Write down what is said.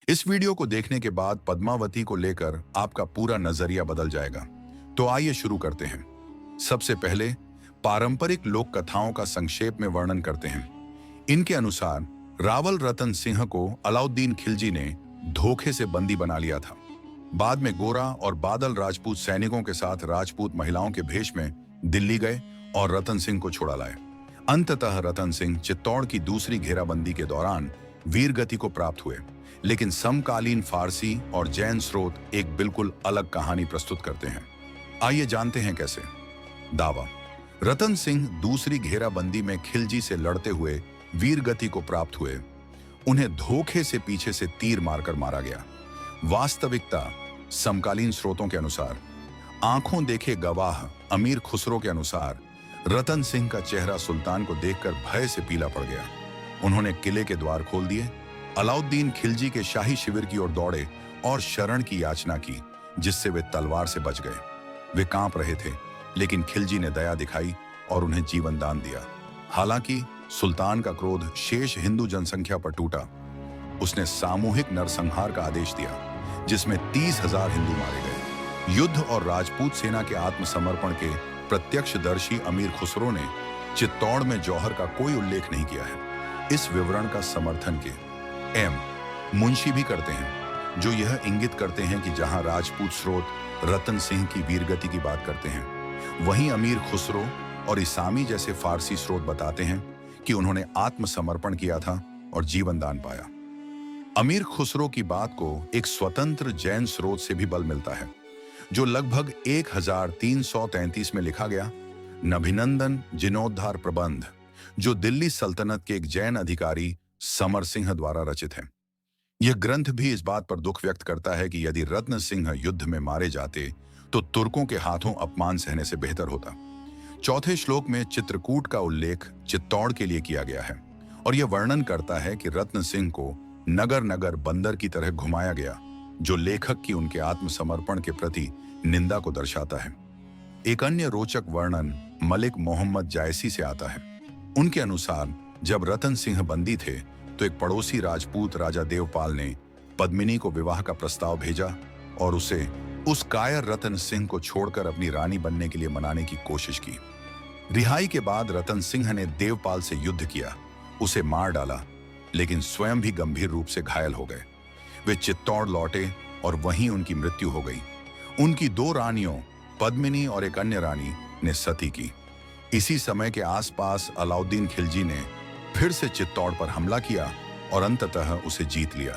इस वीडियो को देखने के बाद पद्मावती को लेकर आपका पूरा नजरिया बदल जाएगा। तो आइए शुरू करते हैं। सबसे पहले पारंपरिक लोक कथाओं का संक्षेप में वर्णन करते हैं। इनके अनुसार रावल रतन सिंह को अलाउद्दीन खिलजी ने धोखे से बंदी बना लिया था। बाद में गोरा और बादल राजपूत सैनिकों के साथ राजपूत महिलाओं के भेष में दिल्ली गए और रतन सिंह को छुड़ा लाए। अंततः रतन सिंह चित्तौड़ की दूसरी घेराबंदी के दौरान वीरगति को प्राप्त हुए, लेकिन समकालीन फारसी और जैन स्रोत एक बिल्कुल अलग कहानी प्रस्तुत करते हैं। आइए जानते हैं कैसे। दावा: रतन सिंह दूसरी घेराबंदी में खिलजी से लड़ते हुए वीरगति को प्राप्त हुए। उन्हें धोखे से पीछे से तीर मारकर मारा गया। वास्तविकता: समकालीन स्रोतों के अनुसार, आंखों देखे गवाह अमीर खुसरो के अनुसार, रतन सिंह का चेहरा सुल्तान को देखकर भय से पीला पड़ गया। उन्होंने किले के द्वार खोल दिए, अलाउद्दीन खिलजी के शाही शिविर की ओर दौड़े और शरण की याचना की, जिससे वे तलवार से बच गए। वे कांप रहे थे, लेकिन खिलजी ने दया दिखाई और उन्हें जीवन दान दिया। हालांकि सुल्तान का क्रोध शेष हिंदू जनसंख्या पर टूटा। उसने सामूहिक नरसंहार का आदेश दिया, जिसमें 30,000 हिंदू मारे गए। युद्ध और राजपूत सेना के आत्मसमर्पण के प्रत्यक्षदर्शी अमीर खुसरो ने चित्तौड़ में जौहर का कोई उल्लेख नहीं किया है। इस विवरण का समर्थन के एम मुंशी भी करते हैं, जो यह इंगित करते हैं कि जहां राजपूत स्रोत रतन सिंह की वीरगति की बात करते हैं, वहीं अमीर खुसरो और इसामी जैसे फारसी स्रोत बताते हैं कि उन्होंने आत्मसमर्पण किया था और जीवन दान पाया। अमीर खुसरो की बात को एक स्वतंत्र जैन स्रोत से भी बल मिलता है, जो लगभग 1333 में लिखा गया नभिनंदन जीर्णोद्धार प्रबंध, जो दिल्ली सल्तनत के एक जैन अधिकारी समर सिंह द्वारा रचित है। यह ग्रंथ भी इस बात पर दुख व्यक्त करता है कि यदि रत्न सिंह युद्ध में मारे जाते तो तुर्कों के हाथों अपमान सहने से बेहतर होता। चौथे श्लोक में चित्रकूट का उल्लेख चित्तौड़ के लिए किया गया है और यह वर्णन करता है कि रत्न सिंह को नगर नगर बंदर की तरह घुमाया गया, जो लेखक की उनके आत्मसमर्पण के प्रति निंदा को दर्शाता है। एक अन्य रोचक वर्णन मलिक मोहम्मद जायसी से आता है। उनके अनुसार जब रतन सिंह बंदी थे तो एक पड़ोसी राजपूत राजा देवपाल ने पद्मिनी को विवाह का प्रस्ताव भेजा और उसे उस कायर रतन सिंह को छोड़कर अपनी रानी बनने के लिए मनाने की कोशिश की। रिहाई के बाद रतन सिंह ने देवपाल से युद्ध किया, उसे मार डाला, लेकिन स्वयं भी गंभीर रूप से घायल हो गए। वे चित्तौड़ लौटे और वहीं उनकी मृत्यु हो गई। उनकी 2 रानियों पद्मिनी और एक अन्य रानी ने सती की। इसी समय के आसपास अलाउद्दीन खिलजी ने फिर से चित्तौड़ पर हमला किया और अंततः उसे जीत लिया।